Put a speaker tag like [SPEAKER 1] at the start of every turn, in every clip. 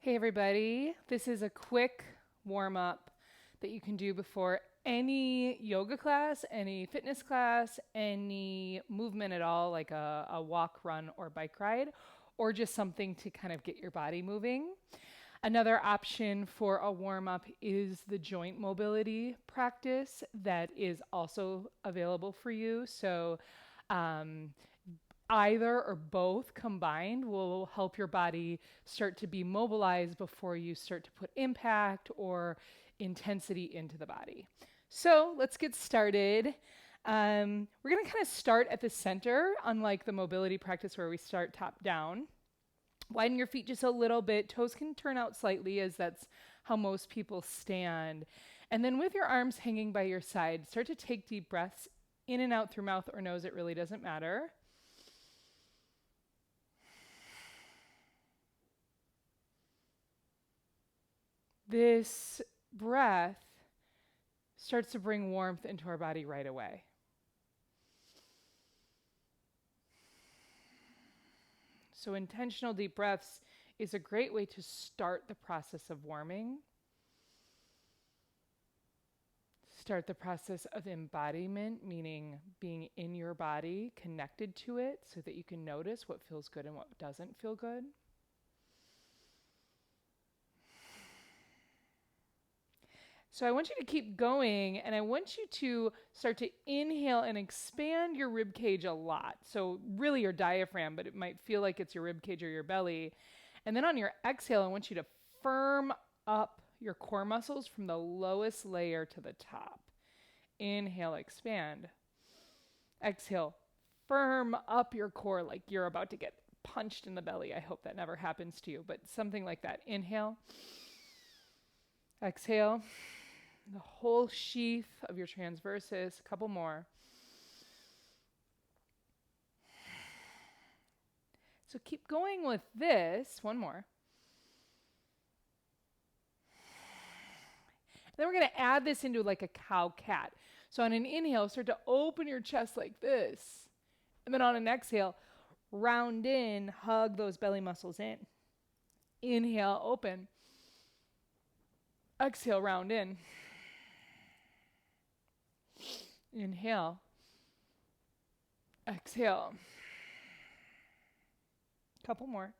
[SPEAKER 1] Hey everybody, this is a quick warm up that you can do before any yoga class, any fitness class, any movement at all, like a walk, run, or bike ride, or just something to kind of get your body moving. Another option for a warm up is the joint mobility practice that is also available for you. Um, Either or both combined will help your body start to be mobilized before you start to put impact or intensity into the body. So let's get started. We're going to kind of start at the center, unlike the mobility practice where we start top down. Widen your feet just a little bit. Toes can turn out slightly, as that's how most people stand. And then, with your arms hanging by your side, start to take deep breaths in and out through mouth or nose. It really doesn't matter. This breath starts to bring warmth into our body right away. So, intentional deep breaths is a great way to start the process of warming, start the process of embodiment, meaning being in your body, connected to it, so that you can notice what feels good and what doesn't feel good. So I want you to keep going, and I want you to start to inhale and expand your rib cage a lot. So really your diaphragm, but it might feel like it's your rib cage or your belly. And then on your exhale, I want you to firm up your core muscles from the lowest layer to the top. Inhale, expand. Exhale, firm up your core like you're about to get punched in the belly. I hope that never happens to you, but something like that. Inhale, exhale. The whole sheath of your transversus. A couple more. So keep going with this. One more. Then we're going to add this into like a cow cat. So on an inhale, start to open your chest like this. And then on an exhale, round in, hug those belly muscles in. Inhale, open. Exhale, round in. Inhale. Exhale. Couple more.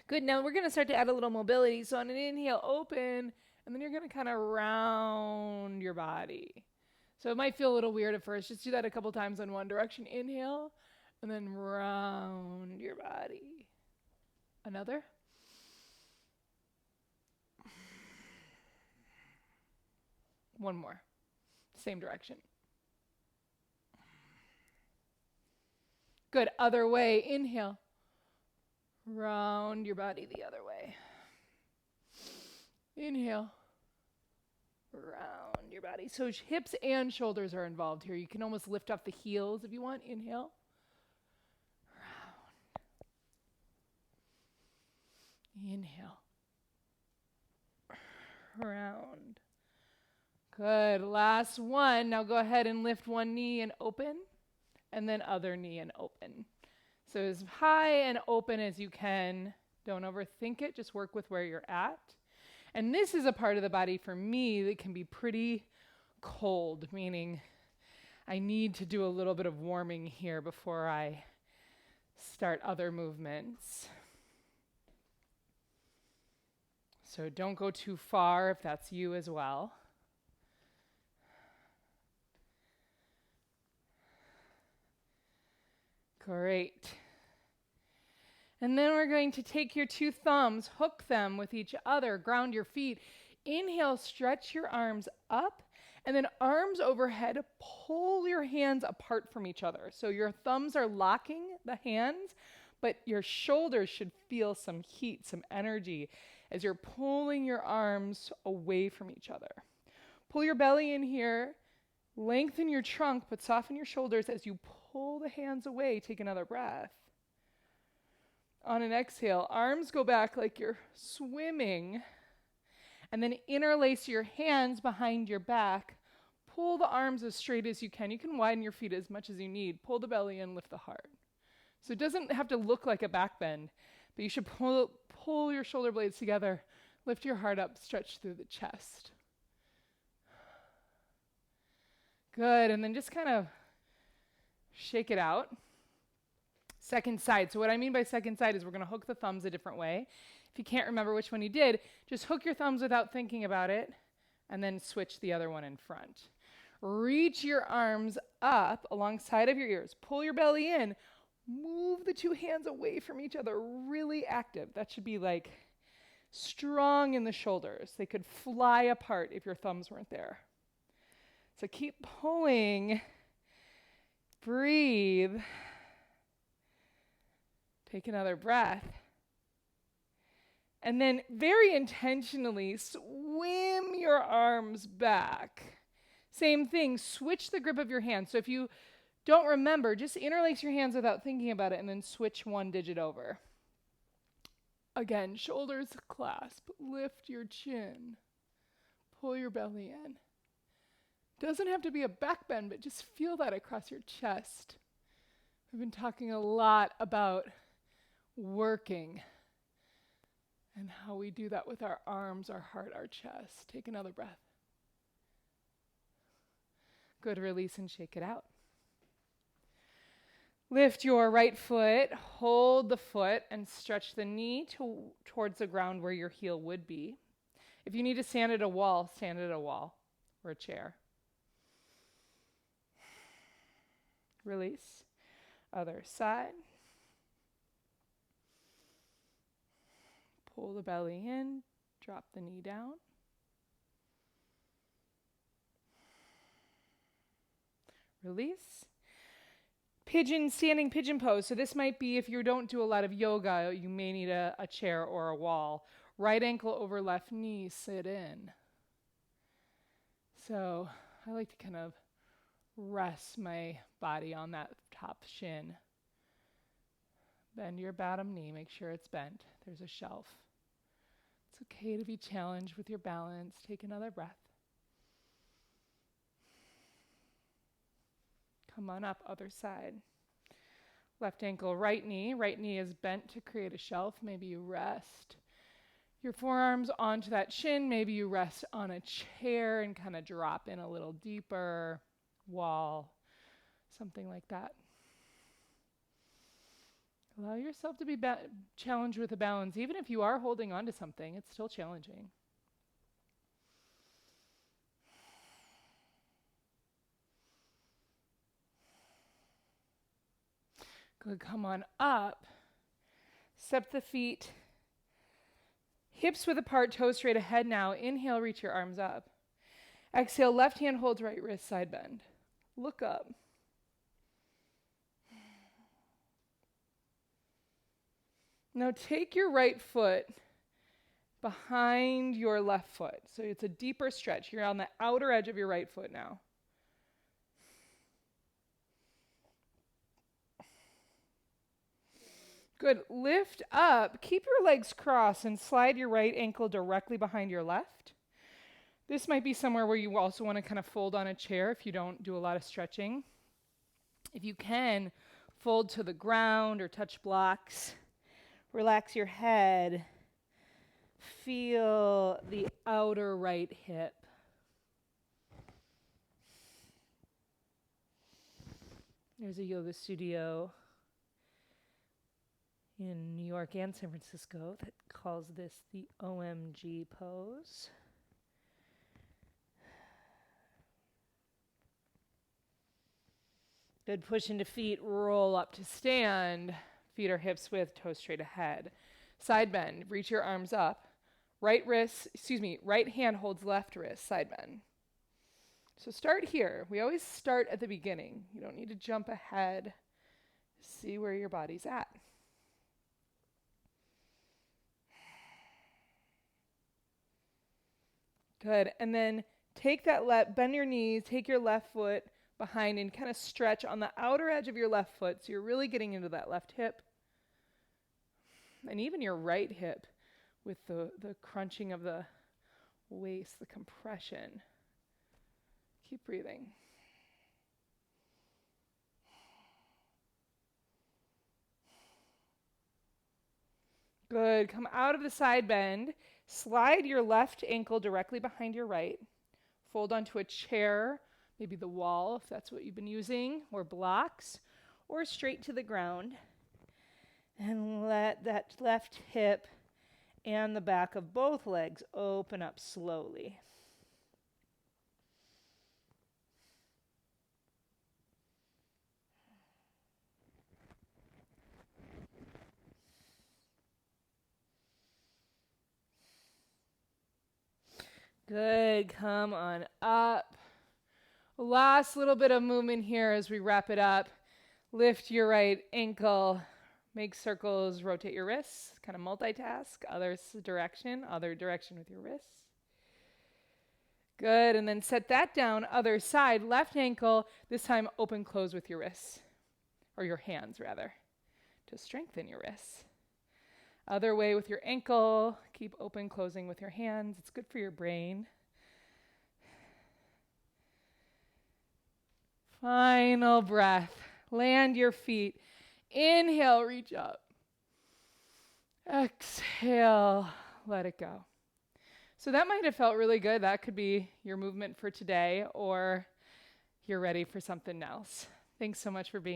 [SPEAKER 1] Good. Now we're going to start to add a little mobility. So on an inhale, open, and then you're going to kind of round your body. So it might feel a little weird at first. Just do that a couple times in one direction. Inhale, and then round your body. Another. One more. Same direction. Good. Other way. Inhale. Round your body the other way. Inhale. Round your body. So hips and shoulders are involved here. You can almost lift off the heels if you want. Inhale. Round. Inhale. Round. Good. Last one. Now go ahead and lift one knee and open, and then other knee and open. So as high and open as you can. Don't overthink it. Just work with where you're at. And this is a part of the body for me that can be pretty cold, meaning I need to do a little bit of warming here before I start other movements. So don't go too far if that's you as well. Great. And then we're going to take your two thumbs, hook them with each other, ground your feet. Inhale, stretch your arms up, and then arms overhead, pull your hands apart from each other. So your thumbs are locking the hands, but your shoulders should feel some heat, some energy as you're pulling your arms away from each other. Pull your belly in here, lengthen your trunk, but soften your shoulders as you pull the hands away. Take another breath. On an exhale, arms go back like you're swimming. And then interlace your hands behind your back. Pull the arms as straight as you can. You can widen your feet as much as you need. Pull the belly in, lift the heart. So it doesn't have to look like a back bend, but you should pull your shoulder blades together, lift your heart up, stretch through the chest. Good, and then just kind of shake it out. Second side. So what I mean by second side is we're going to hook the thumbs a different way. If you can't remember which one you did, just hook your thumbs without thinking about it, and then switch the other one in front. Reach your arms up alongside of your ears. Pull your belly in. Move the two hands away from each other, really active. That should be like strong in the shoulders. They could fly apart if your thumbs weren't there. So keep pulling. Breathe. Take another breath. And then very intentionally swim your arms back. Same thing, switch the grip of your hand. So if you don't remember, just interlace your hands without thinking about it and then switch one digit over. Again, shoulders clasp, lift your chin, pull your belly in. Doesn't have to be a back bend, but just feel that across your chest. We've been talking a lot about working and how we do that with our arms, our heart, our chest. Take another breath. Good, release and shake it out. Lift your right foot, hold the foot, and stretch the knee towards the ground where your heel would be. If you need to stand at a wall or a chair. Release. Other side. Pull the belly in, drop the knee down. Release. Standing pigeon pose. So this might be if you don't do a lot of yoga, you may need a chair or a wall. Right ankle over left knee, sit in. So I like to kind of rest my body on that top shin. Bend your bottom knee, make sure it's bent. There's a shelf. It's okay to be challenged with your balance. Take another breath. Come on up, other side. Left ankle, right knee. Right knee is bent to create a shelf. Maybe you rest your forearms onto that shin. Maybe you rest on a chair and kind of drop in a little deeper. Wall, something like that. Allow yourself to be challenged with a balance. Even if you are holding on to something, it's still challenging. Good, come on up. Step the feet. Hips width apart, toes straight ahead now. Inhale, reach your arms up. Exhale, left hand holds right wrist, side bend. Look up. Now take your right foot behind your left foot. So it's a deeper stretch. You're on the outer edge of your right foot now. Good. Lift up. Keep your legs crossed and slide your right ankle directly behind your left. This might be somewhere where you also want to kind of fold on a chair if you don't do a lot of stretching. If you can, fold to the ground or touch blocks. Relax your head. Feel the outer right hip. There's a yoga studio in New York and San Francisco that calls this the OMG pose. Good, push into feet, roll up to stand. Feet are hips width, toes straight ahead. Side bend, reach your arms up. Right hand holds left wrist, side bend. So start here. We always start at the beginning. You don't need to jump ahead. See where your body's at. Good, and then take that bend your knees, take your left foot behind and kind of stretch on the outer edge of your left foot so you're really getting into that left hip. and even your right hip with the crunching of the waist, the compression. Keep breathing. Good. Come out of the side bend. Slide your left ankle directly behind your right. Fold onto a chair, maybe the wall if that's what you've been using, or blocks, or straight to the ground. And let that left hip and the back of both legs open up slowly. Good. Come on up. Last little bit of movement here as we wrap it up. Lift your right ankle. Make circles. Rotate your wrists. Kind of multitask. Other direction with your wrists. Good. And then set that down. Other side. Left ankle. This time open, close with your wrists. Or your hands, rather. To strengthen your wrists. Other way with your ankle. Keep open, closing with your hands. It's good for your brain. Final breath. Land your feet. Inhale, reach up. Exhale, let it go. So that might have felt really good. That could be your movement for today, or you're ready for something else. Thanks so much for being